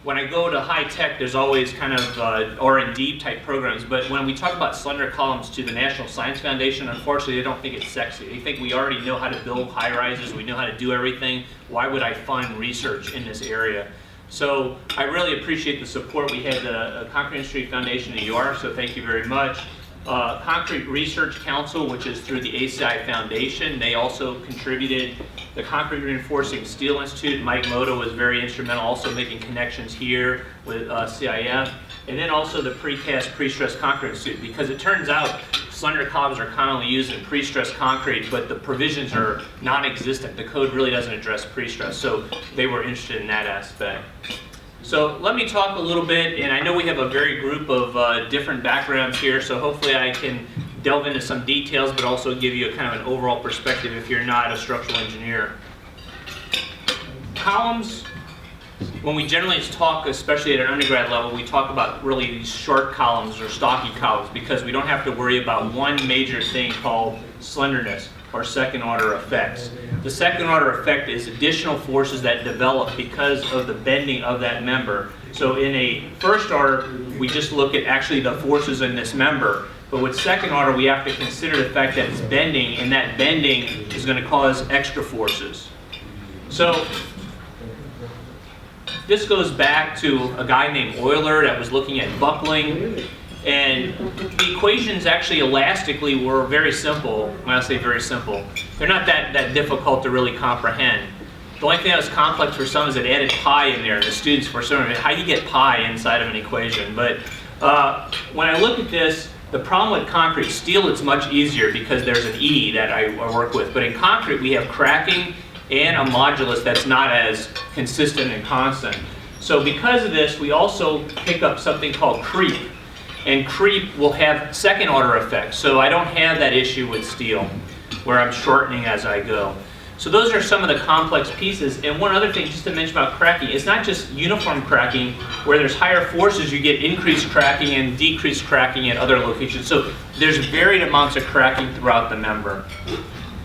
when I go to high tech, there's always kind of R&D type programs, but when we talk about Slender columns to the National Science Foundation, unfortunately, they don't think it's sexy. They think we already know how to build high rises, we know how to do everything. Why would I fund research in this area? So I really appreciate the support. We had the Concrete Industry Foundation in New York, so thank you very much. Concrete Research Council, which is through the ACI Foundation, they also contributed. The Concrete Reinforcing Steel Institute, Mike Moto was very instrumental, also making connections here with CIF. And then also the Precast Pre-Stressed Concrete Institute, because it turns out Slender columns are commonly used in pre-stressed concrete, but the provisions are non-existent. The code really doesn't address pre-stress, so they were interested in that aspect. So let me talk a little bit, and I know we have a very group of different backgrounds here, so hopefully I can delve into some details, but also give you a kind of an overall perspective if you're not a structural engineer. Columns, when we generally talk, especially at an undergrad level, we talk about really these short columns or stocky columns because we don't have to worry about one major thing called slenderness or second order effects. The second order effect is additional forces that develop because of the bending of that member. So in a first order, we just look at actually the forces in this member. But with second order, we have to consider the fact that it's bending, and that bending is going to cause extra forces. So this goes back to a guy named Euler that was looking at buckling. And the equations actually elastically were very simple. When I say very simple, they're not that difficult to really comprehend. The only thing that was complex for some is it added pi in there, and the students were sort of, how do you get pi inside of an equation? But when I look at this, the problem with concrete, steel, it's much easier because there's an E that I work with. But in concrete, we have cracking and a modulus that's not as consistent and constant. So because of this, we also pick up something called creep. And creep will have second order effects. So I don't have that issue with steel where I'm shortening as I go. So those are some of the complex pieces. And one other thing just to mention about cracking, it's not just uniform cracking. Where there's higher forces, you get increased cracking and decreased cracking at other locations. So there's varied amounts of cracking throughout the member.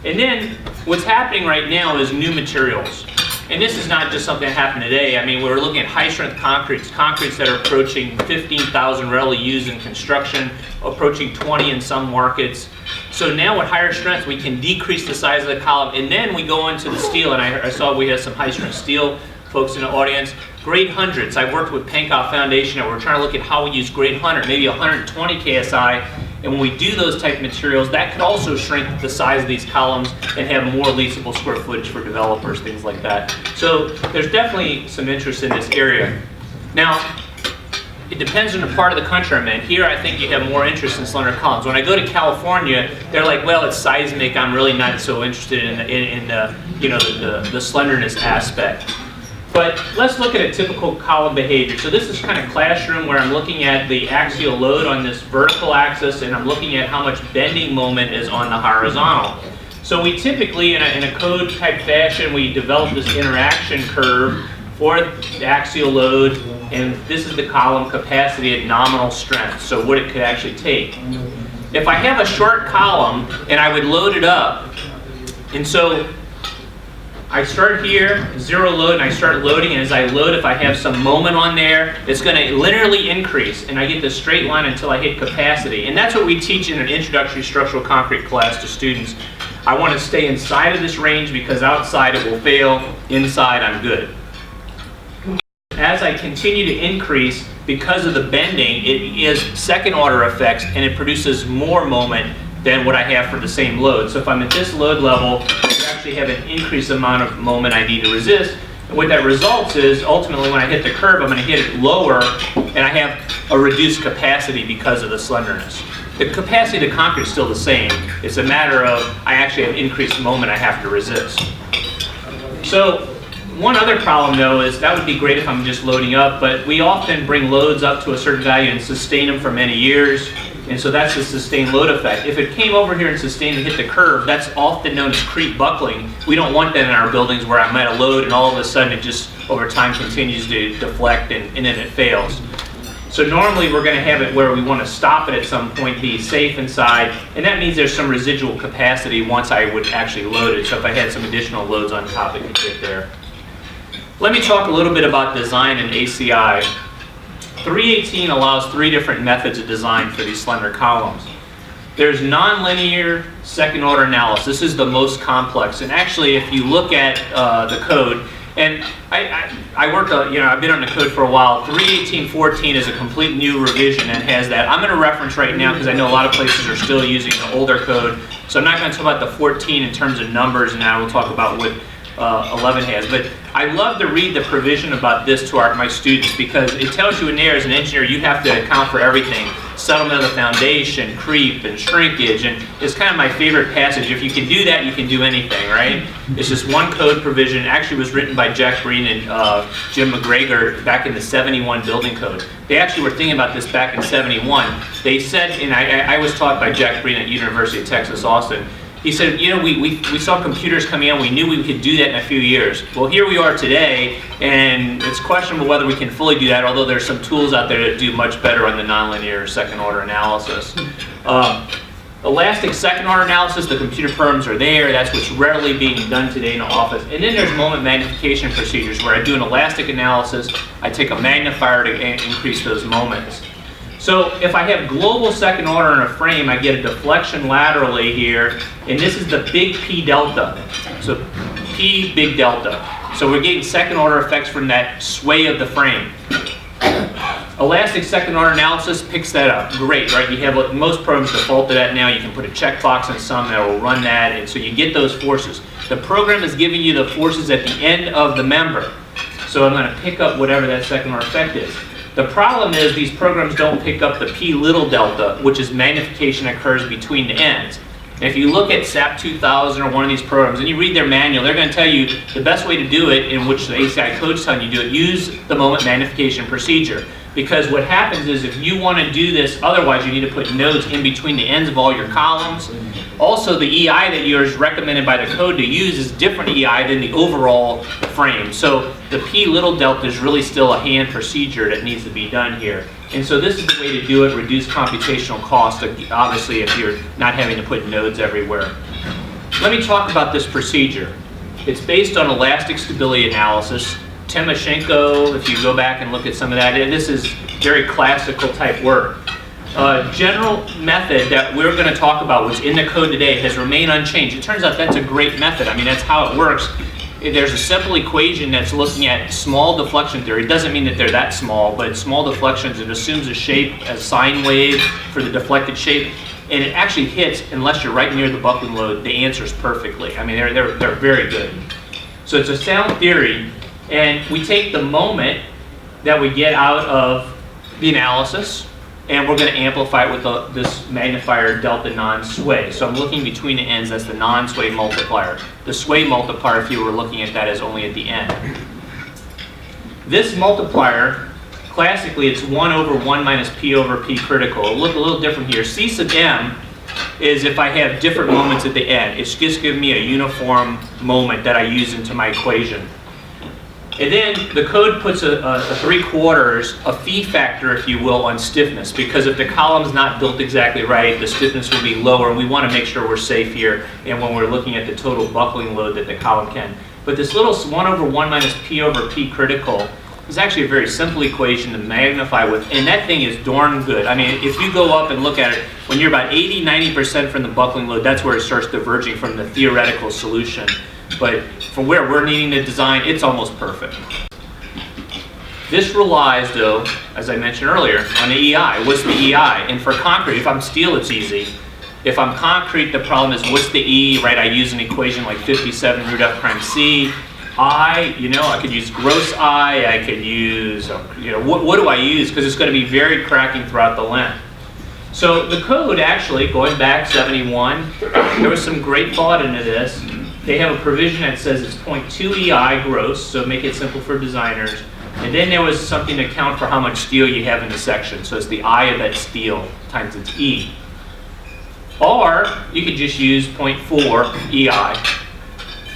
And then what's happening right now is new materials. And this is not just something that happened today. I mean, we're looking at high-strength concretes that are approaching 15,000 readily used in construction, approaching 20 in some markets. So now with higher strength, we can decrease the size of the column, and then we go into the steel, and I saw we have some high-strength steel folks in the audience. Grade hundreds, I worked with Pankow Foundation, and we're trying to look at how we use grade 100, maybe 120 KSI, and when we do those type of materials, that could also shrink the size of these columns and have more leasable square footage for developers, things like that. So there's definitely some interest in this area. Now, it depends on the part of the country I'm in. Here, I think you have more interest in slender columns. When I go to California, they're like, well, it's seismic. I'm really not so interested in the slenderness aspect. But let's look at a typical column behavior. So this is kind of classroom where I'm looking at the axial load on this vertical axis, and I'm looking at how much bending moment is on the horizontal. So we typically, in a code type fashion, we develop this interaction curve for the axial load, and this is the column capacity at nominal strength, so what it could actually take. If I have a short column, and I would load it up, and so I start here, zero load, and I start loading, and as I load, if I have some moment on there, it's going to linearly increase, and I get this straight line until I hit capacity. And that's what we teach in an introductory structural concrete class to students. I want to stay inside of this range because outside it will fail, inside I'm good. As I continue to increase, because of the bending, it is second order effects, and it produces more moment than what I have for the same load. So if I'm at this load level, I actually have an increased amount of moment I need to resist. And what that results is, ultimately when I hit the curve, I'm going to hit it lower, and I have a reduced capacity because of the slenderness. The capacity of the concrete is still the same. It's a matter of, I actually have increased moment I have to resist. So one other problem though is, that would be great if I'm just loading up, but we often bring loads up to a certain value and sustain them for many years. And so that's the sustained load effect. If it came over here and sustained and hit the curve, that's often known as creep buckling. We don't want that in our buildings where I'm at a load and all of a sudden it just over time continues to deflect and then it fails. So normally we're going to have it where we want to stop it at some point, be safe inside, and that means there's some residual capacity once I would actually load it. So if I had some additional loads on top, it could get there. Let me talk a little bit about design in ACI. 318 allows 3 different methods of design for these slender columns. There's nonlinear second order analysis. This is the most complex. And actually, if you look at the code, and I work, I've been on the code for a while. 318.14 is a complete new revision and has that. I'm going to reference right now because I know a lot of places are still using the older code. So I'm not going to talk about the 14 in terms of numbers, and I will talk about what 11 has. But I love to read the provision about this to my students because it tells you in there as an engineer you have to account for everything. Settlement of the foundation, creep, and shrinkage, and it's kind of my favorite passage. If you can do that, you can do anything, right? It's just one code provision. It actually was written by Jack Breen and Jim McGregor back in the 71 building code. They actually were thinking about this back in 71. They said, and I was taught by Jack Breen at University of Texas, Austin. He said, we saw computers coming in, we knew we could do that in a few years. Well, here we are today, and it's questionable whether we can fully do that, although there's some tools out there that do much better on the nonlinear second order analysis. Elastic second order analysis, the computer programs are there, that's what's rarely being done today in the office. And then there's moment magnification procedures where I do an elastic analysis, I take a magnifier to increase those moments. So if I have global second order in a frame, I get a deflection laterally here, and this is the big P delta. So P big delta. So we're getting second order effects from that sway of the frame. Elastic second order analysis picks that up. Great, right? You have most programs default to that now. You can put a checkbox on some that will run that, and so you get those forces. The program is giving you the forces at the end of the member. So I'm going to pick up whatever that second order effect is. The problem is these programs don't pick up the P little delta, which is magnification occurs between the ends. And if you look at SAP 2000 or one of these programs and you read their manual, they're going to tell you the best way to do it, in which the ACI code's telling you to do it, use the moment magnification procedure. Because what happens is if you want to do this, otherwise you need to put nodes in between the ends of all your columns. Also, the EI that yours recommended by the code to use is different EI than the overall frame. So the P little delta is really still a hand procedure that needs to be done here. And so this is the way to do it, reduce computational cost, obviously if you're not having to put nodes everywhere. Let me talk about this procedure. It's based on elastic stability analysis. Timoshenko, if you go back and look at some of that, this is very classical type work. General method that we're going to talk about, what's in the code today, has remained unchanged. It turns out that's a great method. I mean, that's how it works. There's a simple equation that's looking at small deflection theory. It doesn't mean that they're that small, but small deflections, it assumes a shape, a sine wave for the deflected shape, and it actually hits, unless you're right near the buckling load, the answers perfectly. I mean, they're very good. So it's a sound theory, and we take the moment that we get out of the analysis, and we're going to amplify it with this magnifier delta non-sway. So I'm looking between the ends, that's the non-sway multiplier. The sway multiplier, if you were looking at that, is only at the end. This multiplier, classically, it's 1 over 1 minus P over P critical. It'll look a little different here. C sub M is if I have different moments at the end. It's just giving me a uniform moment that I use into my equation. And then the code puts a 3/4, a phi factor, if you will, on stiffness, because if the column's not built exactly right, the stiffness will be lower, and we want to make sure we're safe here, and when we're looking at the total buckling load that the column can. But this little 1 over 1 minus P over P critical is actually a very simple equation to magnify with, and that thing is darn good. I mean, if you go up and look at it, when you're about 80-90% from the buckling load, that's where it starts diverging from the theoretical solution. But from where we're needing to design, it's almost perfect. This relies, though, as I mentioned earlier, on the EI. What's the EI? And for concrete, if I'm steel, it's easy. If I'm concrete, the problem is what's the E, right? I use an equation like 57 root F prime C. I, I could use gross I could use, what do I use? Because it's going to be very cracking throughout the length. So the code actually, going back 71, there was some great thought into this. They have a provision that says it's 0.2 EI gross, so make it simple for designers. And then there was something to account for how much steel you have in the section. So it's the I of that steel times its E. Or you could just use 0.4 EI.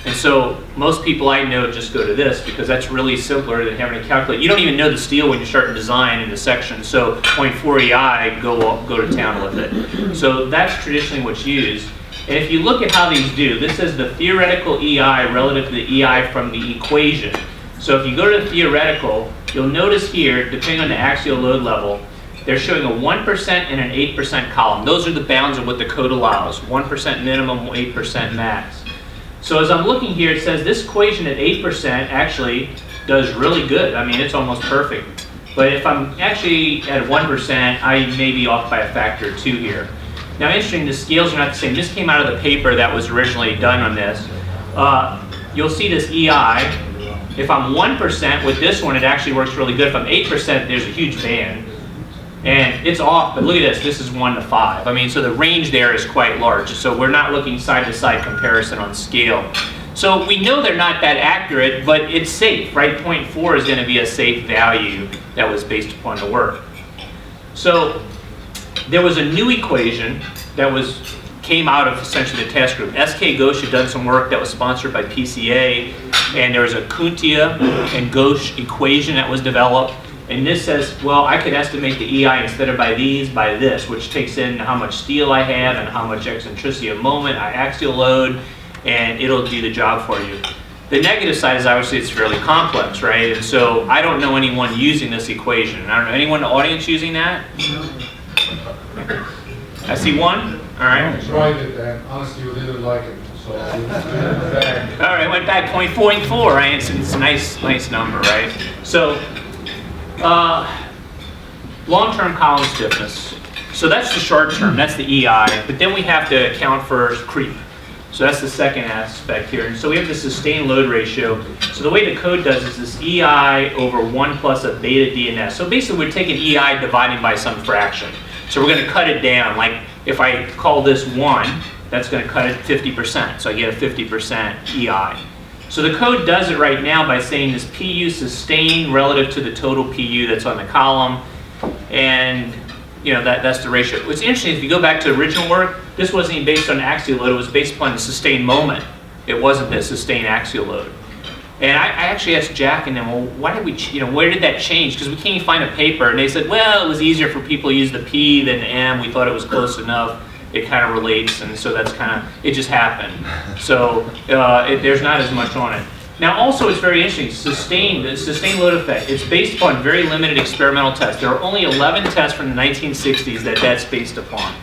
And so most people I know just go to this because that's really simpler than having to calculate. You don't even know the steel when you start to design in the section. So 0.4 EI, go to town with it. So that's traditionally what's used. And if you look at how these do, this is the theoretical EI relative to the EI from the equation. So if you go to the theoretical, you'll notice here, depending on the axial load level, they're showing a 1% and an 8% column. Those are the bounds of what the code allows. 1% minimum, 8% max. So as I'm looking here, it says this equation at 8% actually does really good. I mean, it's almost perfect. But if I'm actually at 1%, I may be off by a factor of 2 here. Now, interesting, the scales are not the same. This came out of the paper that was originally done on this. You'll see this EI. If I'm 1%, with this one, it actually works really good. If I'm 8%, there's a huge band. And it's off, but look at this. This is 1 to 5. I mean, so the range there is quite large. So we're not looking side-to-side comparison on scale. So we know they're not that accurate, but it's safe, right? 0.4 is going to be a safe value that was based upon the work. So there was a new equation that came out of essentially the task group. SK Ghosh had done some work that was sponsored by PCA, and there was a Kuntia and Ghosh equation that was developed. And this says, well, I could estimate the EI instead of by these, by this, which takes in how much steel I have and how much eccentricity of moment, axial load, and it'll do the job for you. The negative side is obviously it's fairly complex, right? And so I don't know anyone using this equation. I don't know anyone in the audience using that? I see one. All right. I tried it and honestly you didn't like it, so I went back. All right, went back 0.4, right? It's a nice number, right? So long-term column stiffness. So that's the short term, that's the EI, but then we have to account for creep. So that's the second aspect here. And so we have the sustained load ratio. So the way the code does is this EI over 1 plus a beta DNS. So basically we're taking EI dividing by some fraction. So we're going to cut it down. Like if I call this 1, that's going to cut it 50%. So I get a 50% EI. So the code does it right now by saying this PU sustained relative to the total PU that's on the column. And you know, that's the ratio. What's interesting, if you go back to original work, this wasn't even based on axial load, it was based upon the sustained moment. It wasn't the sustained axial load. And I actually asked Jack and them, well, why did we, where did that change? Because we can't even find a paper. And they said, well, it was easier for people to use the P than the M. We thought it was close enough. It kind of relates, and so that's kind of, it just happened. So there's not as much on it. Now also it's very interesting, the sustained load effect, it's based upon very limited experimental tests. There are only 11 tests from the 1960s that's based upon.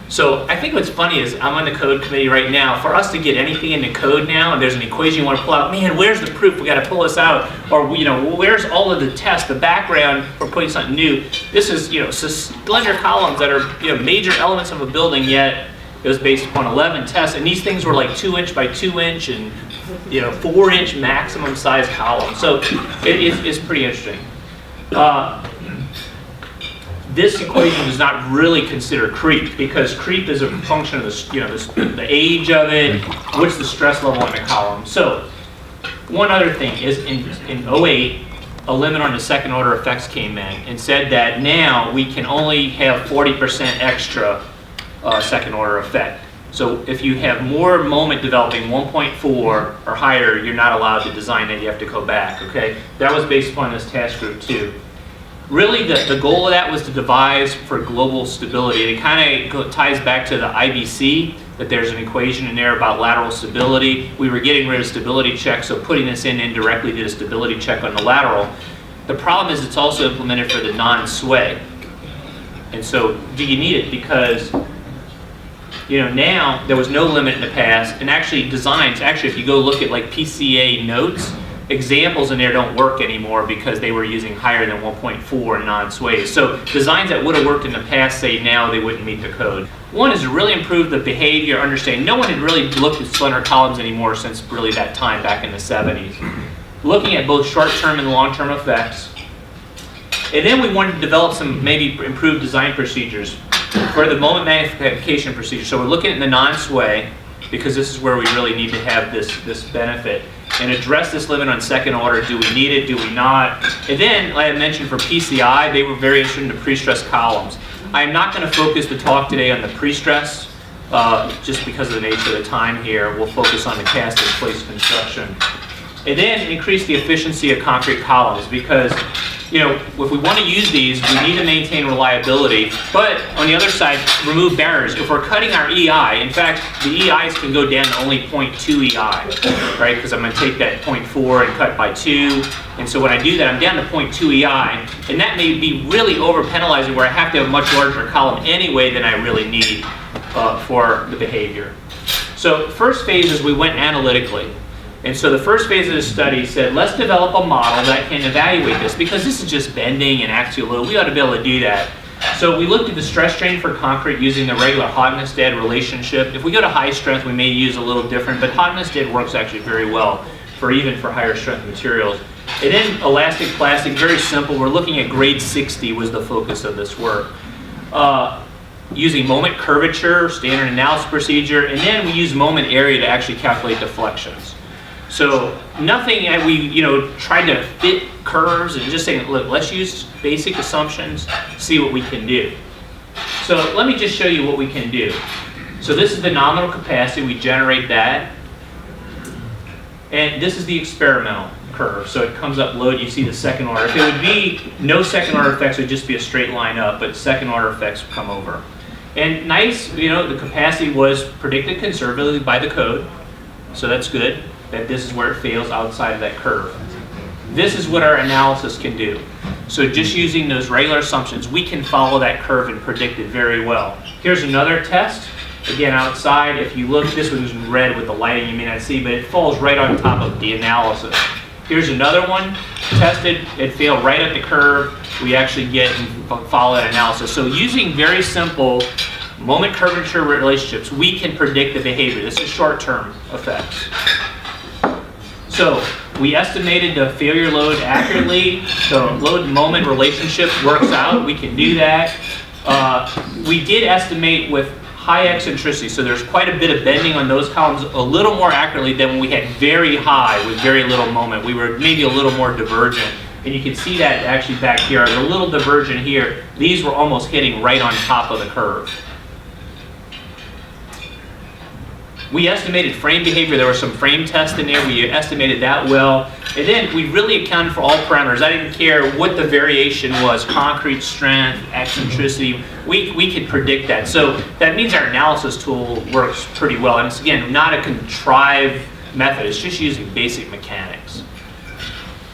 So I think what's funny is I'm on the code committee right now. For us to get anything into code now, and there's an equation you want to pull out, man, where's the proof? We got to pull this out. Or where's all of the tests, the background for putting something new? This is slender columns that are major elements of a building. Yet it was based upon 11 tests, and these things were like 2 inch by 2 inch and 4 inch maximum size columns. So it's pretty interesting. This equation does not really consider creep, because creep is a function of the age of it, what's the stress level on the column. So one other thing is in 08, a limit on the second order effects came in and said that now we can only have 40% extra second order effect. So if you have more moment developing 1.4 or higher, you're not allowed to design it, you have to go back, okay? That was based upon this task group too. Really, the goal of that was to devise for global stability. It kind of ties back to the IBC, that there's an equation in there about lateral stability. We were getting rid of stability checks, so putting this in indirectly did a stability check on the lateral. The problem is it's also implemented for the non-sway. And so, do you need it? Because now there was no limit in the past, and actually designs, if you go look at like PCA notes, examples in there don't work anymore because they were using higher than 1.4 non-sways. So designs that would have worked in the past say now they wouldn't meet the code. One is to really improve the behavior, understanding. No one had really looked at slender columns anymore since really that time back in the 70s. Looking at both short-term and long-term effects. And then we wanted to develop some maybe improved design procedures for the moment magnification procedure. So we're looking at the non-sway, because this is where we really need to have this benefit, and address this limit on second order. Do we need it? Do we not? And then, like I mentioned, for PCI, they were very interested in the pre-stress columns. I am not going to focus the talk today on the pre-stress, just because of the nature of the time here. We'll focus on the cast-in-place construction. And then increase the efficiency of concrete columns, because you know, if we want to use these, we need to maintain reliability, but on the other side, remove barriers. If we're cutting our EI, in fact, the EIs can go down to only 0.2 EI, right? Because I'm going to take that 0.4 and cut by 2, and so when I do that, I'm down to 0.2 EI, and that may be really over penalizing where I have to have a much larger column anyway than I really need for the behavior. So first phase is we went analytically. And so the first phase of the study said, let's develop a model that can evaluate this, because this is just bending and axial load. We ought to be able to do that. So we looked at the stress strain for concrete using the regular Hognested relationship. If we go to high strength, we may use a little different, but Hognested works actually very well for even for higher strength materials. And then elastic plastic, very simple. We're looking at grade 60 was the focus of this work. Using moment curvature, standard analysis procedure, and then we use moment area to actually calculate deflections. So nothing that we, you know, tried to fit curves and just saying, look, let's use basic assumptions, see what we can do. So let me just show you what we can do. So this is the nominal capacity, we generate that. And this is the experimental curve. So it comes up load, you see the second order. If it would be no second order effects, it would just be a straight line up, but second order effects come over. And nice, you know, the capacity was predicted conservatively by the code. So that's good, that this is where it fails outside of that curve. This is what our analysis can do. So just using those regular assumptions, we can follow that curve and predict it very well. Here's another test. Again, outside, if you look, this one's in red with the lighting you may not see, but it falls right on top of the analysis. Here's another one, tested, it failed right at the curve. We actually get and follow that analysis. So using very simple moment curvature relationships, we can predict the behavior. This is short-term effects. So we estimated the failure load accurately. The load-moment relationship works out. We can do that. We did estimate with high eccentricity, so there's quite a bit of bending on those columns, a little more accurately than when we had very high with very little moment. We were maybe a little more divergent. And you can see that actually back here, a little divergent here. These were almost hitting right on top of the curve. We estimated frame behavior. There were some frame tests in there. We estimated that well. And then we really accounted for all parameters. I didn't care what the variation was, concrete strength, eccentricity. We could predict that. So that means our analysis tool works pretty well. And it's, again, not a contrived method. It's just using basic mechanics.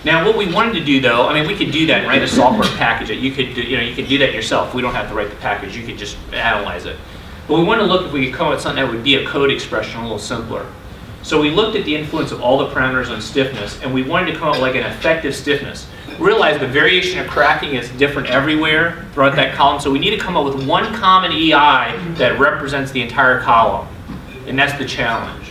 Now, what we wanted to do, though, I mean, we could do that and write a software package. You could do that yourself. We don't have to write the package. You could just analyze it. But we want to look if we could come up with something that would be a code expression a little simpler. So we looked at the influence of all the parameters on stiffness, and we wanted to come up with like an effective stiffness. Realize the variation of cracking is different everywhere throughout that column, so we need to come up with one common EI that represents the entire column, and that's the challenge.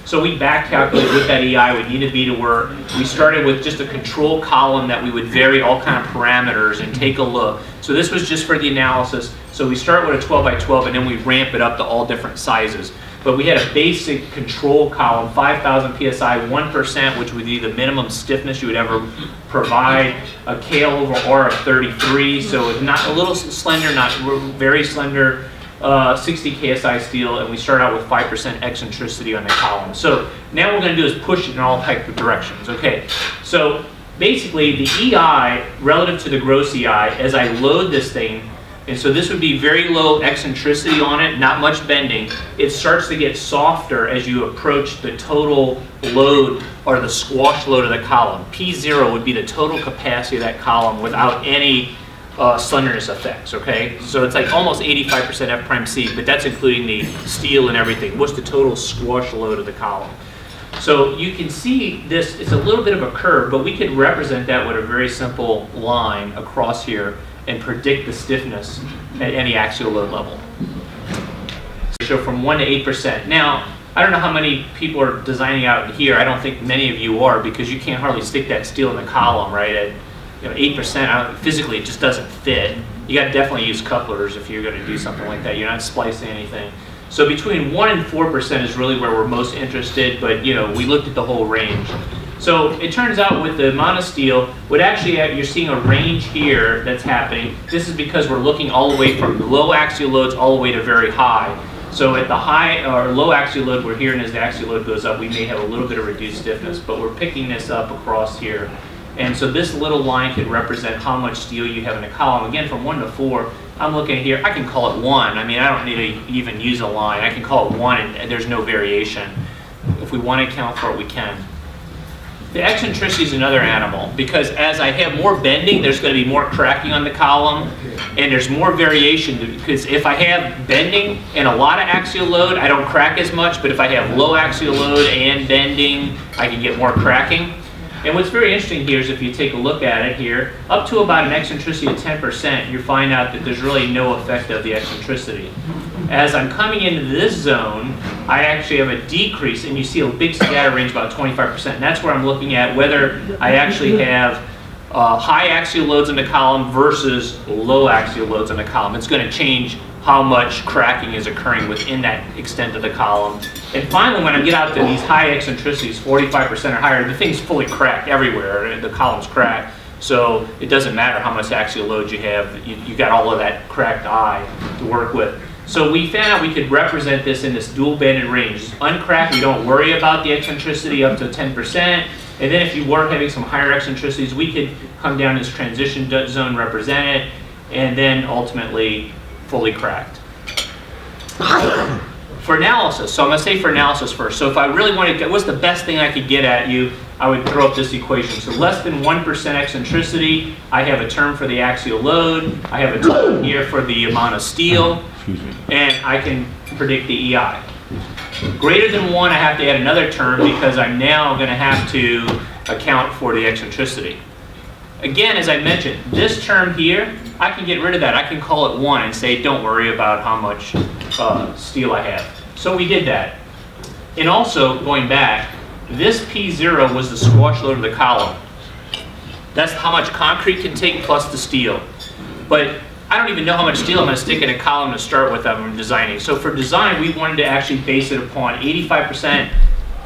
So we back calculated what that EI would need to be to work. We started with just a control column that we would vary all kind of parameters and take a look. So this was just for the analysis. So we start with a 12 by 12 and then we ramp it up to all different sizes. But we had a basic control column, 5,000 PSI, 1%, which would be the minimum stiffness you would ever provide, a KL over R of 33, so not a little slender, not very slender, 60 KSI steel, and we start out with 5% eccentricity on the column. So now what we're going to do is push it in all types of directions. Okay, so basically the EI relative to the gross EI, as I load this thing, and so this would be very low eccentricity on it, not much bending. It starts to get softer as you approach the total load or the squash load of the column. P0 would be the total capacity of that column without any slenderness effects, okay? So it's like almost 85% F prime C, but that's including the steel and everything. What's the total squash load of the column? So you can see this, it's a little bit of a curve, but we could represent that with a very simple line across here and predict the stiffness at any axial load level. So from 1 to 8%. Now, I don't know how many people are designing out here. I don't think many of you are, because you can't hardly stick that steel in the column, right? At 8%, physically it just doesn't fit. You got to definitely use couplers if you're going to do something like that. You're not splicing anything. So between 1 and 4% is really where we're most interested, but we looked at the whole range. So it turns out with the monosteel, what actually you're seeing a range here that's happening. This is because we're looking all the way from low axial loads all the way to very high. So at the high or low axial load we're here, and as the axial load goes up, we may have a little bit of reduced stiffness, but we're picking this up across here. And so this little line could represent how much steel you have in a column. Again, from 1 to 4, I'm looking here, I can call it 1. I mean, I don't need to even use a line. I can call it 1 and there's no variation. If we want to account for it, we can. The eccentricity is another animal because as I have more bending, there's going to be more cracking on the column and there's more variation because if I have bending and a lot of axial load, I don't crack as much, but if I have low axial load and bending, I can get more cracking. And what's very interesting here is if you take a look at it here, up to about an eccentricity of 10%, you find out that there's really no effect of the eccentricity. As I'm coming into this zone, I actually have a decrease, and you see a big scatter range, about 25%. And that's where I'm looking at whether I actually have high axial loads in the column versus low axial loads in the column. It's going to change how much cracking is occurring within that extent of the column. And finally, when I get out to these high eccentricities, 45% or higher, the thing's fully cracked everywhere. The column's cracked. So it doesn't matter how much axial load you have. You got all of that cracked eye to work with. So we found out we could represent this in this dual banded range. Uncracked, we don't worry about the eccentricity up to 10%. And then if you were having some higher eccentricities, we could come down this transition zone, represent it, and then ultimately fully cracked. For analysis, so I'm going to say for analysis first. So if I really want to get, what's the best thing I could get at you, I would throw up this equation. So less than 1% eccentricity, I have a term for the axial load, I have a term here for the amount of steel, and I can predict the EI. Greater than 1, I have to add another term because I'm now going to have to account for the eccentricity. Again, as I mentioned, this term here, I can get rid of that. I can call it 1 and say, don't worry about how much steel I have. So we did that. And also, going back, this P0 was the squash load of the column. That's how much concrete can take plus the steel. But I don't even know how much steel I'm going to stick in a column to start with that I'm designing. So for design, we wanted to actually base it upon 85%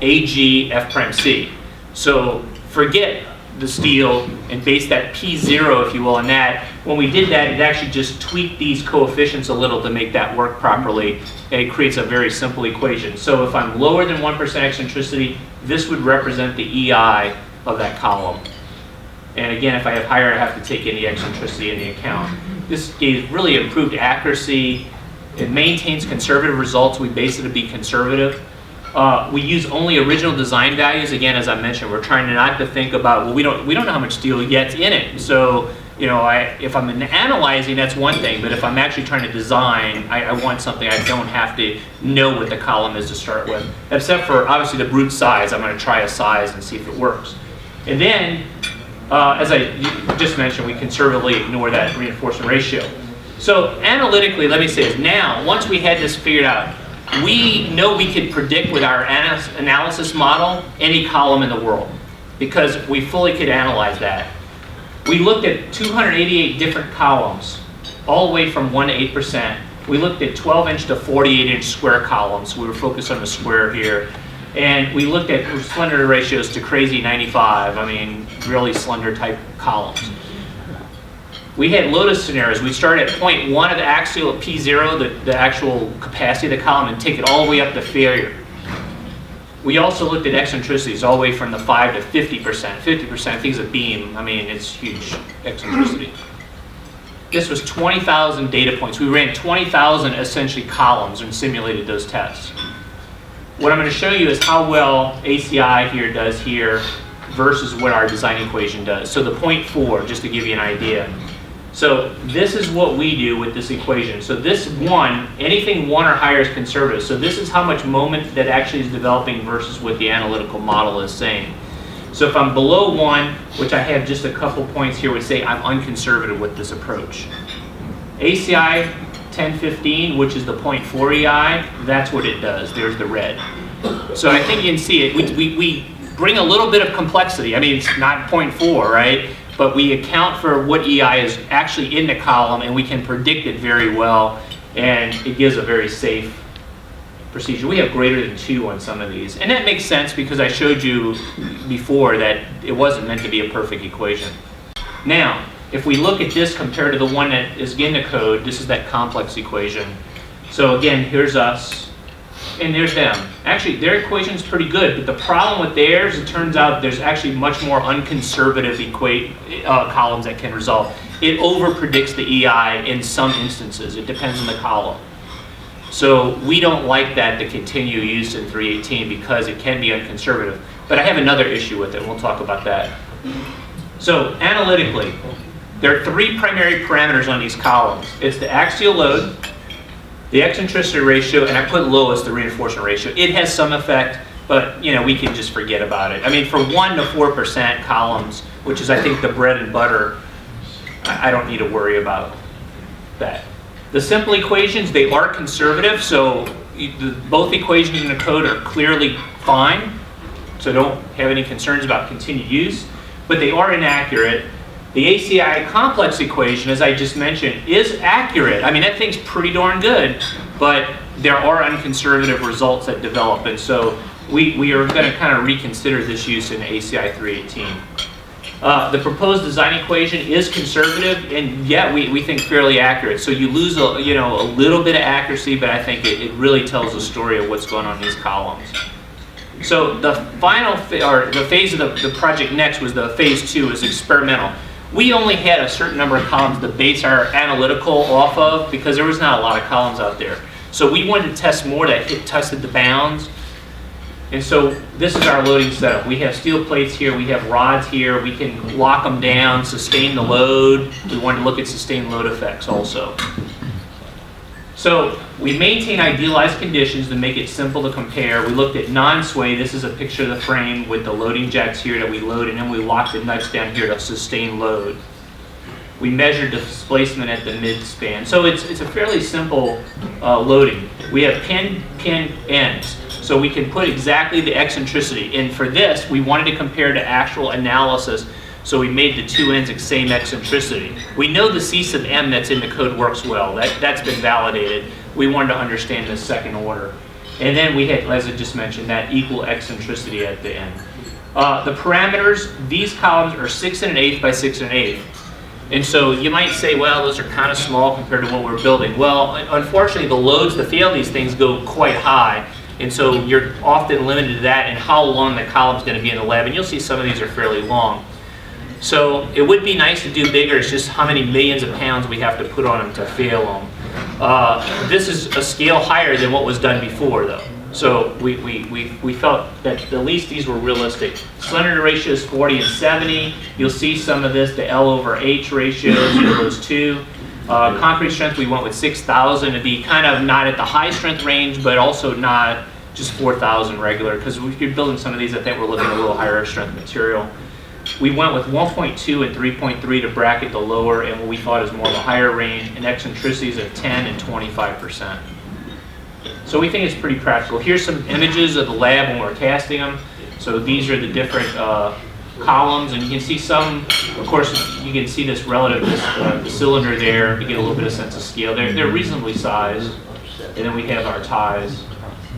AG F prime C. So forget the steel and base that P0, if you will, on that. When we did that, it actually just tweaked these coefficients a little to make that work properly, and it creates a very simple equation. So if I'm lower than 1% eccentricity, this would represent the EI of that column. And again, if I have higher, I have to take any eccentricity into account. This gave really improved accuracy. It maintains conservative results. We base it to be conservative. We use only original design values. Again, as I mentioned, we're trying not to think about, well, we don't know how much steel gets in it. So, you know, if I'm analyzing, that's one thing. But if I'm actually trying to design, I want something I don't have to know what the column is to start with. Except for, obviously, the brute size. I'm going to try a size and see if it works. And then, as I just mentioned, we conservatively ignore that reinforcement ratio. So analytically, let me say this. Now, once we had this figured out, we know we could predict with our analysis model any column in the world because we fully could analyze that. We looked at 288 different columns, all the way from 1 to 8%. We looked at 12-inch to 48-inch square columns. We were focused on the square here. And we looked at slender ratios to crazy 95. I mean, really slender type columns. We had lotus scenarios. We started at 0.1 of the axial at P0, the actual capacity of the column, and take it all the way up to failure. We also looked at eccentricities all the way from the 5 to 50%. 50%, I think, is a beam. I mean, it's huge eccentricity. This was 20,000 data points. We ran 20,000 essentially columns and simulated those tests. What I'm going to show you is how well ACI here does here versus what our design equation does. So the 0.4, just to give you an idea. So this is what we do with this equation. So this 1, anything 1 or higher is conservative. So this is how much moment that actually is developing versus what the analytical model is saying. So if I'm below 1, which I have just a couple points here, would say I'm unconservative with this approach. ACI 1015, which is the 0.4 EI, that's what it does. There's the red. So I think you can see it. We bring a little bit of complexity. I mean, it's not 0.4, right? But we account for what EI is actually in the column, and we can predict it very well, and it gives a very safe procedure. We have greater than 2 on some of these. And that makes sense because I showed you before that it wasn't meant to be a perfect equation. Now, if we look at this compared to the one that is in the code, this is that complex equation. So again, here's us. And there's them. Actually, their equation's pretty good, but the problem with theirs, it turns out there's actually much more unconservative columns that can resolve. It over-predicts the EI in some instances. It depends on the column. So we don't like that to continue use in 318 because it can be unconservative. But I have another issue with it, and we'll talk about that. So analytically, there are three primary parameters on these columns. It's the axial load, the eccentricity ratio, and I put low as the reinforcement ratio. It has some effect, but we can just forget about it. I mean, for 1 to 4% columns, which is I think the bread and butter, I don't need to worry about that. The simple equations, they are conservative, so both equations in the code are clearly fine, so don't have any concerns about continued use, but they are inaccurate. The ACI complex equation, as I just mentioned, is accurate. I mean, that thing's pretty darn good, but there are unconservative results that develop, and so we are going to kind of reconsider this use in ACI 318. The proposed design equation is conservative, and yet we think fairly accurate. So you lose a little bit of accuracy, but I think it really tells the story of what's going on in these columns. So the final the phase of the project next was the phase 2, is experimental. We only had a certain number of columns to base our analytical off of because there was not a lot of columns out there. So we wanted to test more that tested the bounds. And so this is our loading setup. We have steel plates here, we have rods here, we can lock them down, sustain the load. We wanted to look at sustained load effects also. So we maintain idealized conditions to make it simple to compare. We looked at non-sway. This is a picture of the frame with the loading jacks here that we load, and then we lock the nuts down here to sustain load. We measured the displacement at the mid-span. So it's a fairly simple loading. We have pin ends, so we can put exactly the eccentricity. And for this, we wanted to compare to actual analysis, so we made the two ends the same eccentricity. We know the C sub m that's in the code works well. That's been validated. We wanted to understand the second order. And then we had, as I just mentioned, that equal eccentricity at the end. The parameters, these columns are 6 1/8 by 6 1/8. And so you might say, well, those are kind of small compared to what we're building. Well, unfortunately, the loads to fail these things go quite high. And so you're often limited to that and how long the column's going to be in the lab. And you'll see some of these are fairly long. So it would be nice to do bigger. It's just how many millions of pounds we have to put on them to fail them. This is a scale higher than what was done before, though. So we felt that at least these were realistic. Slender ratio is 40 and 70. You'll see some of this, the L over H ratios for those two. Concrete strength, we went with 6,000 to be kind of not at the high strength range, but also not just 4,000 regular, because if you're building some of these, I think we're looking at a little higher strength material. We went with 1.2 and 3.3 to bracket the lower and what we thought is more of a higher range, and eccentricities of 10 and 25%. So we think it's pretty practical. Here's some images of the lab when we're casting them. So these are the different columns, and you can see some, of course, you can see this relative to the cylinder there. You get a little bit of sense of scale. They're reasonably sized, and then we have our ties.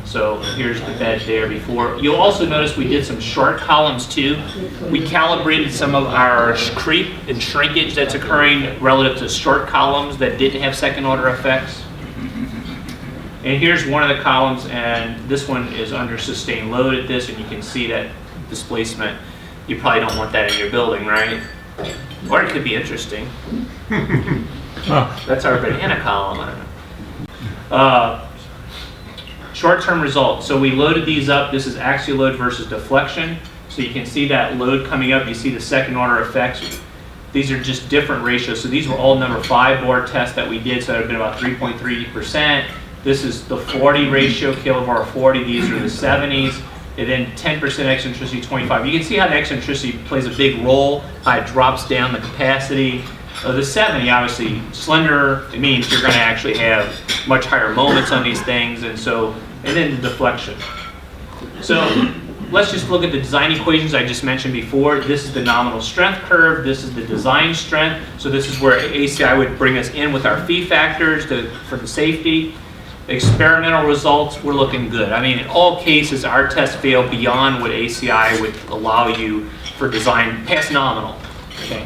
So here's the bed there before. You'll also notice we did some short columns too. We calibrated some of our creep and shrinkage that's occurring relative to short columns that didn't have second order effects. And here's one of the columns, and this one is under sustained load at this, and you can see that displacement. You probably don't want that in your building, right? Or it could be interesting. That's our banana column, I don't know. Short-term results. So we loaded these up. This is axial load versus deflection. So you can see that load coming up. You see the second order effects. These are just different ratios. So these were all number 5 bore tests that we did. So it would have been about 3.3%. This is the 40 ratio, kilobar 40. These are the 70s. And then 10% eccentricity, 25. You can see how the eccentricity plays a big role. How it drops down the capacity. The 70, obviously, slender, it means you're going to actually have much higher moments on these things, and then the deflection. So let's just look at the design equations I just mentioned before. This is the nominal strength curve. This is the design strength. So this is where ACI would bring us in with our fee factors for the safety. Experimental results, we're looking good. I mean, in all cases, our tests fail beyond what ACI would allow you for design past nominal. Okay.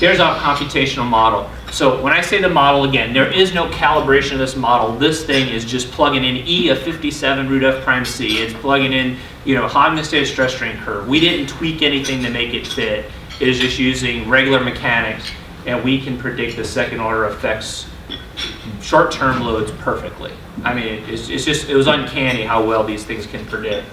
There's our computational model. So when I say the model again, there is no calibration of this model. This thing is just plugging in E of 57 root F prime C. It's plugging in, Hodgman state stress strain curve. We didn't tweak anything to make it fit. It is just using regular mechanics, and we can predict the second order effects, short-term loads perfectly. I mean, it was uncanny how well these things can predict.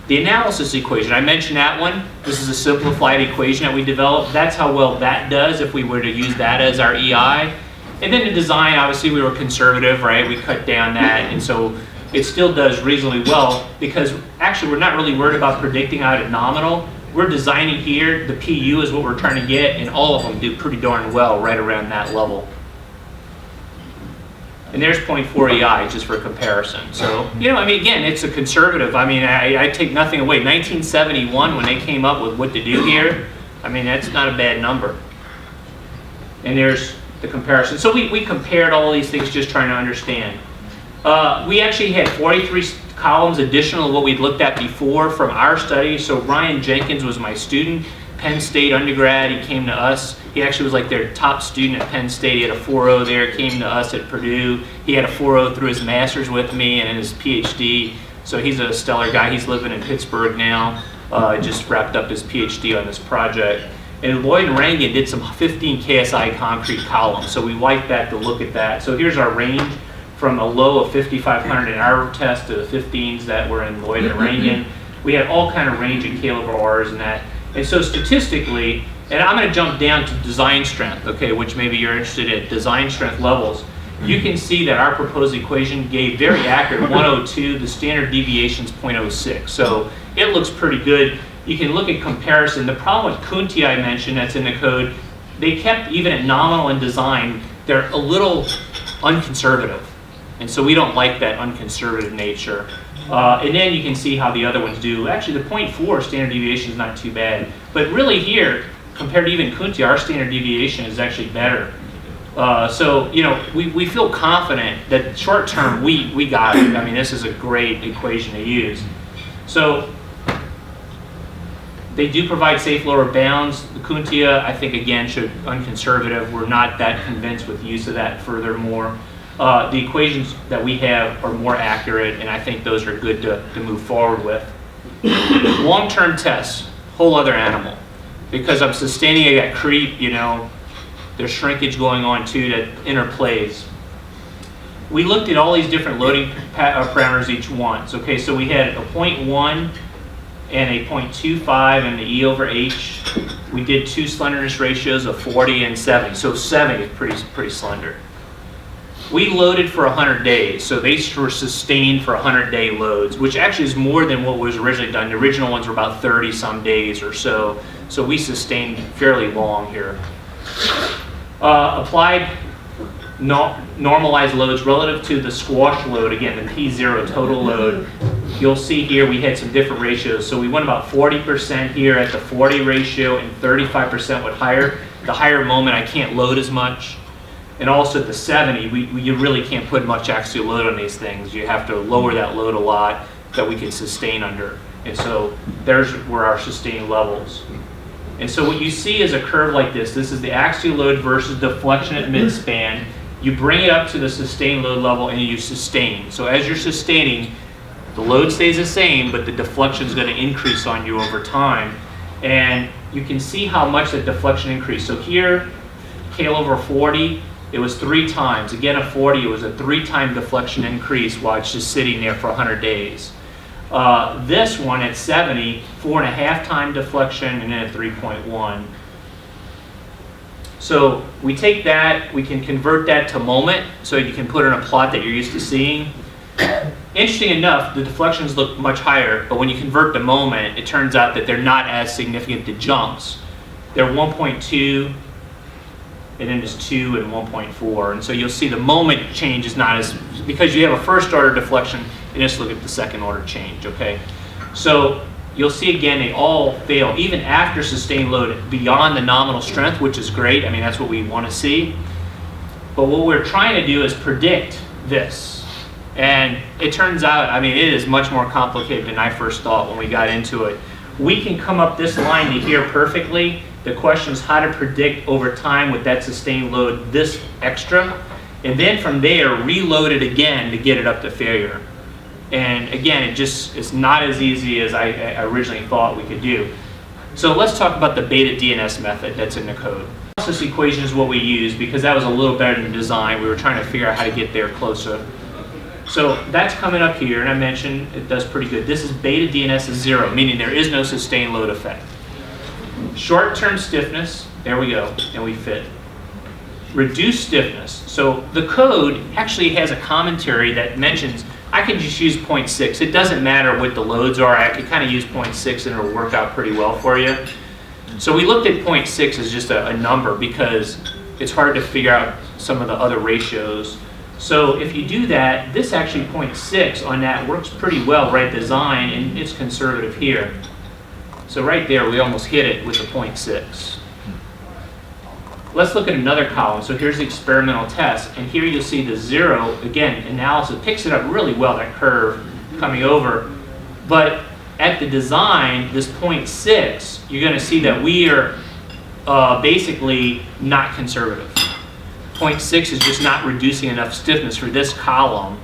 The analysis equation, I mentioned that one. This is a simplified equation that we developed. That's how well that does if we were to use that as our EI. And then the design, obviously we were conservative, right? We cut down that, and so it still does reasonably well because actually we're not really worried about predicting out at nominal. We're designing here, the PU is what we're trying to get, and all of them do pretty darn well right around that level. And there's 0.4 EI just for comparison. So, again, it's a conservative. I take nothing away. 1971, when they came up with what to do here, that's not a bad number. And there's the comparison. So we compared all these things just trying to understand. We actually had 43 columns additional to what we'd looked at before from our study. So Ryan Jenkins was my student, Penn State undergrad. He came to us. He actually was like their top student at Penn State. He had a 4.0 there, came to us at Purdue. He had a 4.0 through his master's with me and his PhD. So he's a stellar guy. He's living in Pittsburgh now. Just wrapped up his PhD on this project. And Lloyd and Rangan did some 15 KSI concrete columns. So we liked that to look at that. So here's our range from a low of 5,500 in our test to the 15s that were in Lloyd and Rangan. We had all kind of range in K/R's and that. And so statistically, and I'm going to jump down to design strength, okay, which maybe you're interested in, design strength levels. You can see that our proposed equation gave very accurate 102, the standard deviation is 0.06. So it looks pretty good. You can look at comparison. The problem with Kunti I mentioned that's in the code, they kept, even at nominal and design, they're a little unconservative. And so we don't like that unconservative nature. And then you can see how the other ones do. Actually, the 0.4 standard deviation is not too bad. But really here, compared to even Kunti, our standard deviation is actually better. So, we feel confident that short term, we got it. This is a great equation to use. So, they do provide safe lower bounds. The Kuntia, I think, again, should unconservative. We're not that convinced with use of that furthermore. The equations that we have are more accurate, and I think those are good to move forward with. Long-term tests, whole other animal. Because I'm sustaining a creep, there's shrinkage going on too that interplays. We looked at all these different loading parameters each once. Okay, so we had a 0.1 and a 0.25 and the E over H. We did two slenderness ratios of 40 and 70. So 70 is pretty slender. We loaded for 100 days, so they were sustained for 100-day loads, which actually is more than what was originally done. The original ones were about 30-some days or so, so we sustained fairly long here. Applied normalized loads relative to the squash load, again, the P0 total load. You'll see here we had some different ratios, so we went about 40% here at the 40 ratio and 35% with higher. The higher moment, I can't load as much. And also at the 70, you really can't put much axial load on these things. You have to lower that load a lot that we can sustain under. And so there's where our sustained levels. And so what you see is a curve like this. This is the axial load versus deflection at midspan. You bring it up to the sustained load level and you sustain. So as you're sustaining, the load stays the same, but the deflection is going to increase on you over time. And you can see how much that deflection increased. So here, K/40, it was 3 times. Again, at 40, it was a 3-time deflection increase while it's just sitting there for 100 days. This one at 70, 4.5-time deflection, and then at 3.1. So we take that, we can convert that to moment, so you can put in a plot that you're used to seeing. Interesting enough, the deflections look much higher, but when you convert to moment, it turns out that they're not as significant, the jumps. They're 1.2, and then there's 2 and 1.4. And so you'll see the moment change is not as, because you have a first order deflection, and just look at the second order change, okay? So you'll see again, they all fail, even after sustained load beyond the nominal strength, which is great. That's what we want to see. But what we're trying to do is predict this. And it turns out, it is much more complicated than I first thought when we got into it. We can come up this line to here perfectly, The question is how to predict over time with that sustained load this extra, and then from there reload it again to get it up to failure. And again, it's not as easy as I originally thought we could do. So let's talk about the beta DNS method that's in the code. This equation is what we use because that was a little better than design. We were trying to figure out how to get there closer. So that's coming up here, and I mentioned it does pretty good. This is beta DNS is 0, meaning there is no sustained load effect. Short-term stiffness, there we go, and we fit. Reduced stiffness. So the code actually has a commentary that mentions I can just use 0.6. It doesn't matter what the loads are. I can kind of use 0.6 and it'll work out pretty well for you. So we looked at 0.6 as just a number because it's hard to figure out some of the other ratios. So if you do that, this actually 0.6 on that works pretty well, right? Design, and it's conservative here. So right there, we almost hit it with the 0.6. Let's look at another column. So here's the experimental test, and here you'll see the 0, again, analysis picks it up really well, that curve coming over. But at the design, this 0.6, you're going to see that we are basically not conservative. 0.6 is just not reducing enough stiffness for this column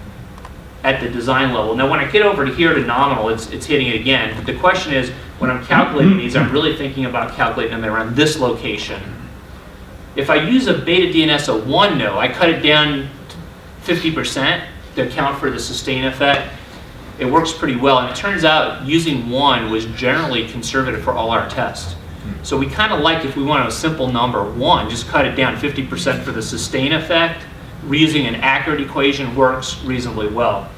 at the design level. Now when I get over to here to nominal, it's hitting it again. But the question is, when I'm calculating these, I'm really thinking about calculating them around this location. If I use a beta DNS of 1 no, I cut it down to 50% to account for the sustain effect. It works pretty well, and it turns out using 1 was generally conservative for all our tests. So we kind of like, if we want a simple number, 1, just cut it down 50% for the sustain effect. Using an accurate equation works reasonably well.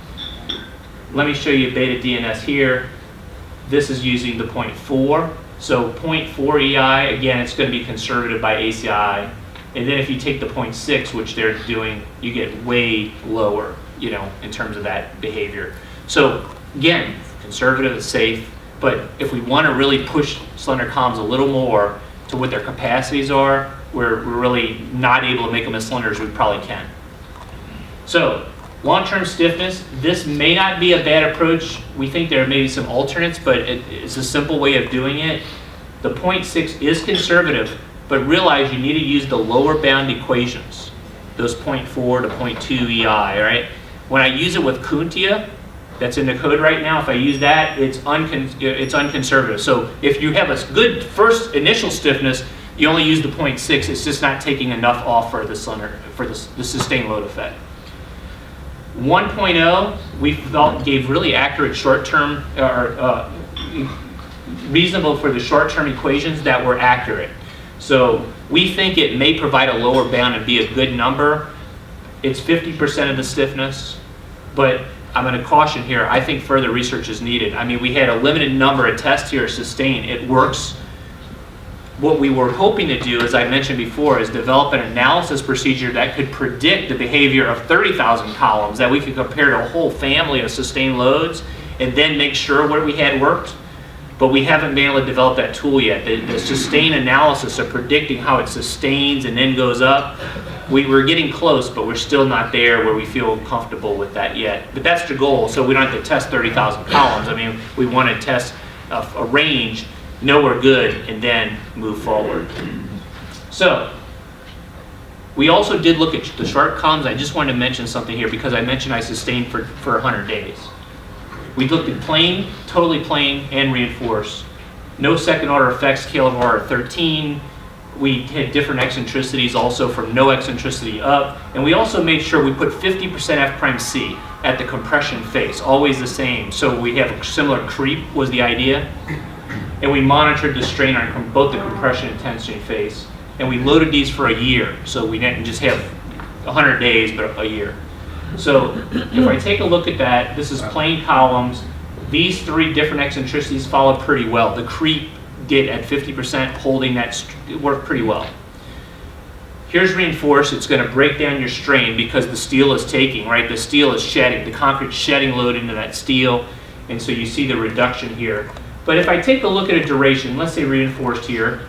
Let me show you beta DNS here. This is using the 0.4. So 0.4 EI, again, it's going to be conservative by ACI. And then if you take the 0.6, which they're doing, you get way lower, in terms of that behavior. So again, conservative is safe, but if we want to really push Slender columns a little more to what their capacities are, we're really not able to make them as slender as we probably can. So long-term stiffness, this may not be a bad approach. We think there may be some alternates, but it's a simple way of doing it. The 0.6 is conservative, but realize you need to use the lower bound equations, those 0.4 to 0.2 EI, right? When I use it with Kuntia, that's in the code right now, if I use that, it's unconservative. So if you have a good first initial stiffness, you only use the 0.6, it's just not taking enough off for the slender, for the sustained load effect. 1.0, we felt gave really accurate short-term, or reasonable for the short-term equations that were accurate. So we think it may provide a lower bound and be a good number. It's 50% of the stiffness, but I'm going to caution here, I think further research is needed. I mean, we had a limited number of tests here sustained. It works. What we were hoping to do, as I mentioned before, is develop an analysis procedure that could predict the behavior of 30,000 columns, that we could compare to a whole family of sustained loads and then make sure what we had worked. But we haven't been able to develop that tool yet. The sustained analysis of predicting how it sustains and then goes up, we're getting close, but we're still not there where we feel comfortable with that yet. But that's the goal, so we don't have to test 30,000 columns. I mean, we want to test a range, know we're good, and then move forward. So we also did look at the short columns. I just wanted to mention something here because I mentioned I sustained for 100 days. We looked at plain, totally plain, and reinforced. No second order effects, scale of order 13. We had different eccentricities also from no eccentricity up. And we also made sure we put 50% F prime C at the compression face, always the same. So we have a similar creep was the idea. And we monitored the strain on both the compression and tension face. And we loaded these for a year. So we didn't just have 100 days, but a year. So if I take a look at that, this is plain columns. These 3 different eccentricities followed pretty well. The creep did at 50%, holding that worked pretty well. Here's reinforced. It's going to break down your strain because the steel is taking, right? The steel is shedding, the concrete shedding load into that steel. And so you see the reduction here. But if I take a look at a duration, let's say reinforced here,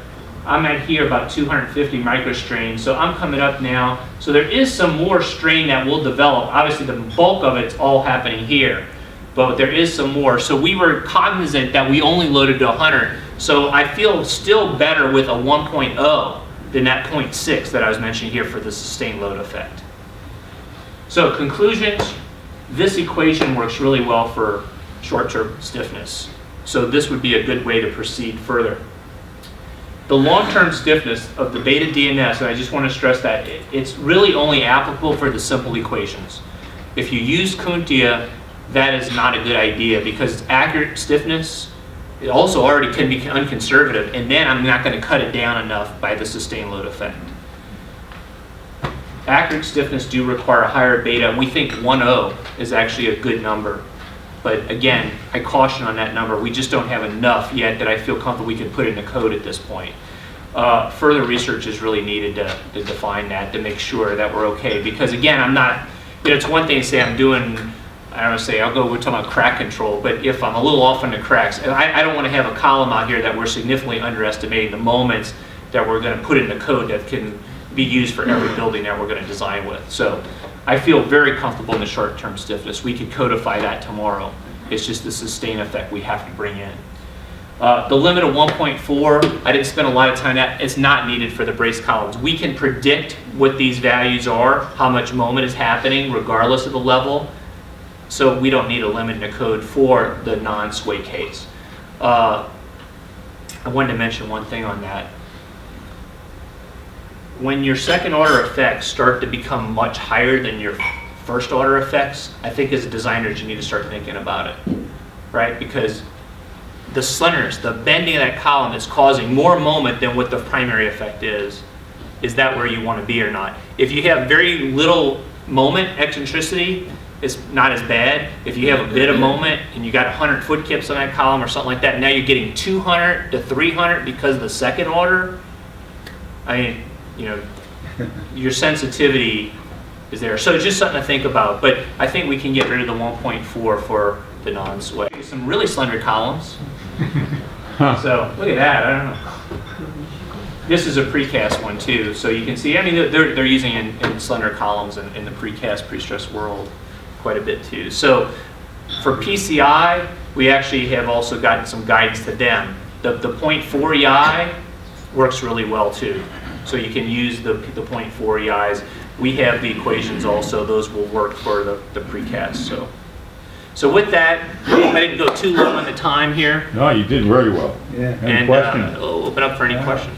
I'm at here about 250 microstrain, so I'm coming up now. So there is some more strain that will develop. Obviously the bulk of it's all happening here, but there is some more. So we were cognizant that we only loaded to 100. So I feel still better with a 1.0 than that 0.6 that I was mentioning here for the sustained load effect. So conclusions, this equation works really well for short-term stiffness. So this would be a good way to proceed further. The long-term stiffness of the beta DNS, and I just want to stress that, it's really only applicable for the simple equations. If you use Kuntia, that is not a good idea because accurate stiffness, it also already can be unconservative, and then I'm not going to cut it down enough by the sustained load effect. Accurate stiffness do require a higher beta. We think 1.0 is actually a good number. But again, I caution on that number. We just don't have enough yet that I feel comfortable we can put in the code at this point. Further research is really needed to define that, to make sure that we're okay. Because again, I'm not, it's one thing to say I'm doing, I don't know, say we're talking about crack control, but if I'm a little off on the cracks, and I don't want to have a column out here that we're significantly underestimating the moments that we're going to put in the code that can be used for every building that we're going to design with. So I feel very comfortable in the short-term stiffness. We could codify that tomorrow. It's just the sustain effect we have to bring in. The limit of 1.4, I didn't spend a lot of time on that. It's not needed for the brace columns. We can predict what these values are, how much moment is happening, regardless of the level. So we don't need a limit in the code for the non-sway case. I wanted to mention one thing on that. When your second order effects start to become much higher than your first order effects, I think as designers you need to start thinking about it, right? Because the slenderness, the bending of that column is causing more moment than what the primary effect is. Is that where you want to be or not? If you have very little moment, eccentricity, it's not as bad. If you have a bit of moment and you got 100 foot kips on that column or something like that, now you're getting 200 to 300 because of the second order. I mean, your sensitivity is there. So it's just something to think about. But I think we can get rid of the 1.4 for the non-sway. Some really slender columns. So look at that. I don't know. This is a precast one too. So you can see, I mean, they're using in slender columns in the precast, pre-stressed world quite a bit too. So for PCI, we actually have also gotten some guidance to them. The 0.4 EI works really well too. So you can use the 0.4 EIs. We have the equations also. Those will work for the precast. So with that, I didn't go too long on the time here. No, you did very well. Yeah. Any questions? I'll open up for any questions.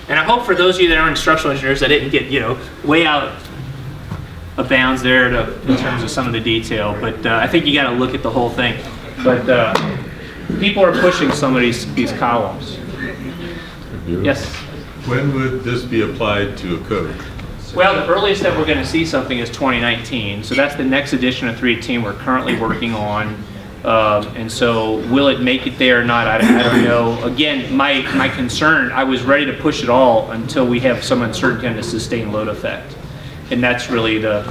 And I hope for those of you that are instructional engineers, I didn't get way out of bounds there in terms of some of the detail. But I think you got to look at the whole thing. But people are pushing some of these columns. Yes? When would this be applied to a code? Well, the earliest that we're going to see something is 2019. So that's the next edition of 318 we're currently working on. And so will it make it there or not? I don't know. Again, my concern, I was ready to push it all until we have some uncertainty on the sustained load effect. And that's really the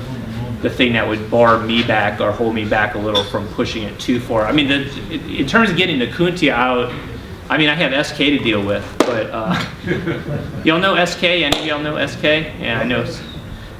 thing that would bar me back or hold me back a little from pushing it too far. I mean, in terms of getting the Kuntia out, I mean, I have SK to deal with, but y'all know SK? Any of y'all know SK? Yeah, I know.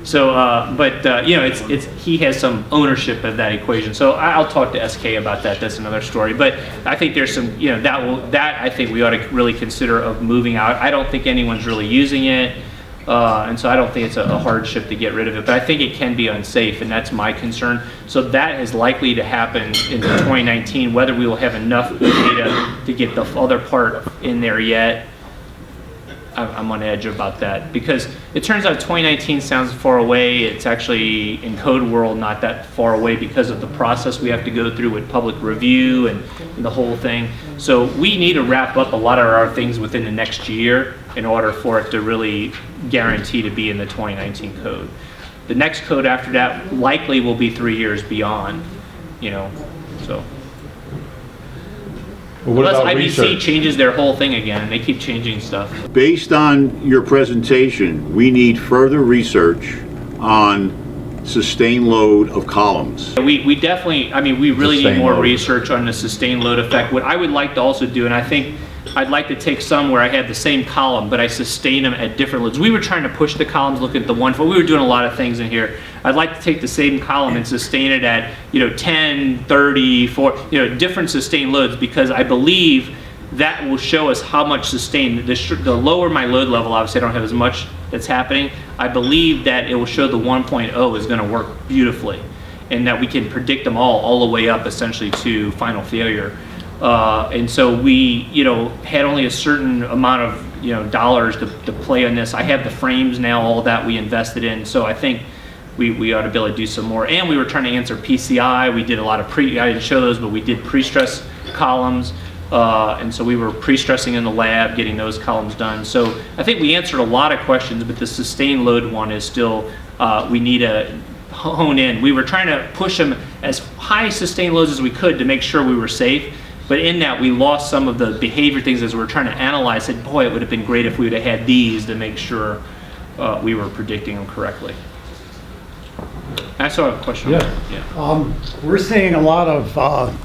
So, it's he has some ownership of that equation. So I'll talk to SK about that. That's another story. But I think there's some, that I think we ought to really consider of moving out. I don't think anyone's really using it, and so I don't think it's a hardship to get rid of it. But I think it can be unsafe, and that's my concern. So that is likely to happen in 2019. Whether we will have enough data to get the other part in there yet, I'm on edge about that, because it turns out 2019 sounds far away. It's actually, in code world, not that far away because of the process we have to go through with public review and the whole thing. So we need to wrap up a lot of our things within the next year in order for it to really guarantee to be in the 2019 code. The next code after that likely will be 3 years beyond, so. Well, what Unless about IBC research? changes their whole thing again, they keep changing stuff. Based on your presentation, we need further research on sustained load of columns. We definitely, we really need Sustained more load. research on the sustained load effect. What I would like to also do, and I think I'd like to take some where I have the same column, but I sustain them at different loads. We were trying to push the columns, look at the 1-4. We were doing a lot of things in here. I'd like to take the same column and sustain it at, 10, 30, 4, different sustained loads, because I believe that will show us how much sustain. The lower my load level, obviously I don't have as much that's happening. I believe that it will show the 1.0 is going to work beautifully, and that we can predict them all the way up essentially to final failure. And so we, had only a certain amount of, dollars to play on this. I have the frames now, all that we invested in. So I think we ought to be able to do some more. And we were trying to answer PCI. We did a lot of I didn't show those, but we did pre-stress columns. And so we were pre-stressing in the lab, getting those columns done. So I think we answered a lot of questions, but the sustained load one is still, we need to hone in. We were trying to push them as high sustained loads as we could to make sure we were safe. But in that, we lost some of the behavior things as we were trying to analyze. Said, boy, it would have been great if we would have had these to make sure we were predicting them correctly. I saw a question. Yeah. We're seeing a lot of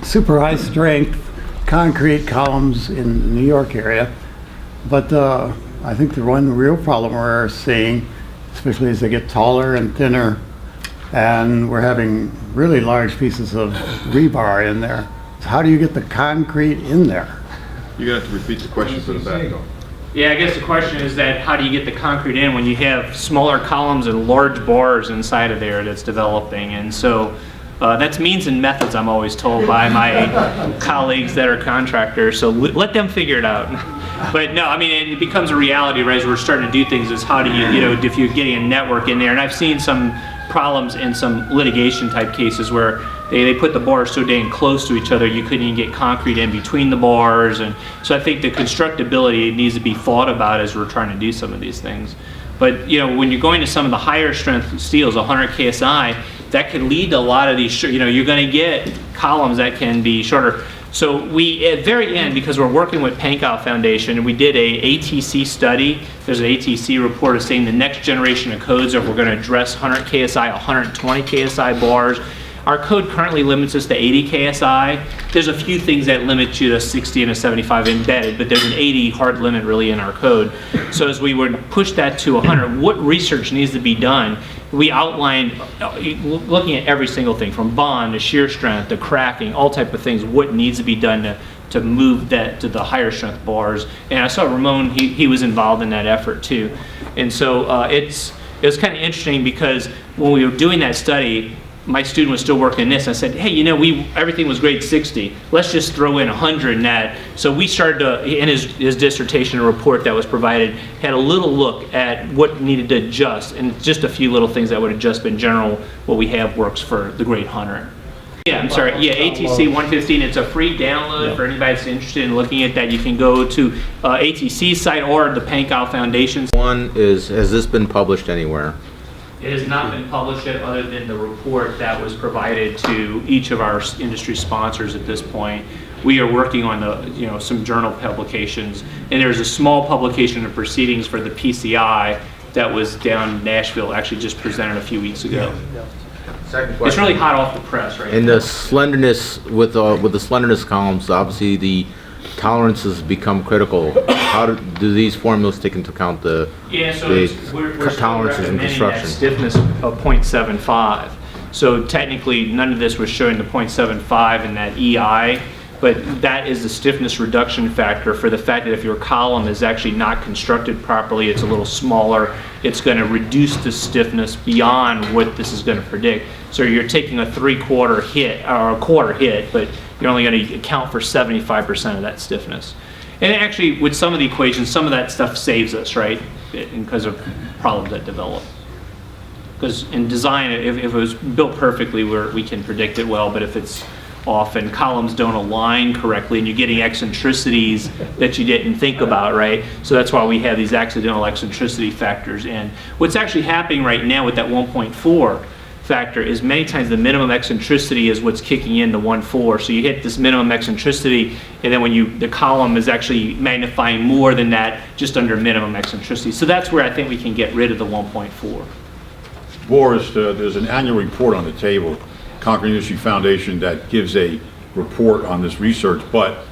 super high strength concrete columns in the New York area, but I think the one real problem we're seeing, especially as they get taller and thinner, and we're having really large pieces of rebar in there. So how do you get the concrete in there? You're gonna have to repeat the question for the back though. Yeah, I guess the question is that how do you get the concrete in when you have smaller columns and large bars inside of there that's developing? And so that's means and methods, I'm always told by my colleagues that are contractors, so let them figure it out. But no, I mean, it becomes a reality, right, as we're starting to do things, is how do you, if you're getting a network in there, and I've seen some problems in some litigation type cases where they put the bars so dang close to each other you couldn't even get concrete in between the bars. And so I think the constructability needs to be thought about as we're trying to do some of these things. But when you're going to some of the higher strength steels, 100 KSI, that can lead to a lot of these, you're going to get columns that can be shorter. So we, at the very end, because we're working with Pankow Foundation, we did a ATC study. There's an ATC report saying the next generation of codes that we're going to address 100 KSI, 120 KSI bars. Our code currently limits us to 80 KSI. There's a few things that limit you to 60 and a 75 embedded, but there's an 80 hard limit really in our code. So as we would push that to 100, what research needs to be done? We outlined, looking at every single thing, from bond to shear strength to cracking, all type of things, what needs to be done to move that to the higher strength bars. And I saw Ramon, he was involved in that effort too. And so it was kind of interesting because when we were doing that study, my student was still working this. I said, hey, everything was grade 60. Let's just throw in 100 in that. So we started to, in his dissertation report that was provided, had a little look at what needed to adjust, and just a few little things that would have just been general, what we have works for the grade 100. Yeah, I'm sorry. Yeah, ATC 115. It's a free download for anybody that's interested in looking at that. You can go to ATC's site or the Pankow Foundation's. One is, has this been published anywhere? It has not been published yet, other than the report that was provided to each of our industry sponsors at this point. We are working on some journal publications, and there's a small publication of proceedings for the PCI that was down in Nashville, actually just presented a few weeks ago. Second question. It's really hot off the press, right? And the slenderness, with the slenderness columns, obviously the tolerances become critical. How do these formulas take into account the we're tolerances in recommending construction? that stiffness of 0.75. So technically, none of this was showing the 0.75 in that EI, but that is the stiffness reduction factor for the fact that if your column is actually not constructed properly, it's a little smaller, it's going to reduce the stiffness beyond what this is going to predict. So you're taking a 3/4 hit or a quarter hit, but you're only going to account for 75% of that stiffness. And actually, with some of the equations, some of that stuff saves us, right? Because of problems that develop. Because in design, if it was built perfectly, we can predict it well, but if it's off and columns don't align correctly and you're getting eccentricities that you didn't think about, right? So that's why we have these accidental eccentricity factors. And what's actually happening right now with that 1.4 factor is many times the minimum eccentricity is what's kicking in the 1.4. So you hit this minimum eccentricity, and then when the column is actually magnifying more than that, just under minimum eccentricity. So that's where I think we can get rid of the 1.4. Boris, there's an annual report on the table, Concrete Industry Foundation, that gives a report on this research, but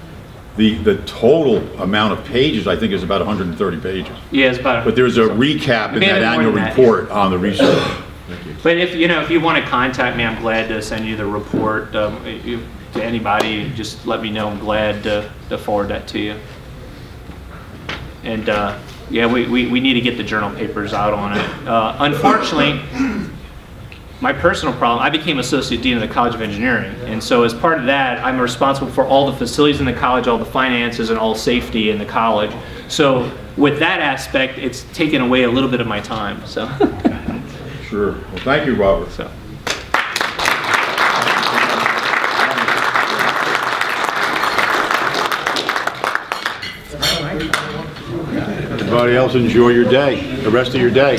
the total amount of pages, I think, is about 130 pages. Yeah, it's about. But there's a recap in Maybe that more annual than that, report on the research. But if you want to contact me, I'm glad to send you the report to anybody. Just let me know. I'm glad to forward that to you. And yeah, we need to get the journal papers out on it. Unfortunately, my personal problem, I became associate dean of the College of Engineering, and so as part of that, I'm responsible for all the facilities in the college, all the finances, and all safety in the college. So with that aspect, it's taken away a little bit of my time. So. Sure. Well, thank you, Robert. So. Everybody else enjoy your day, the rest of your day.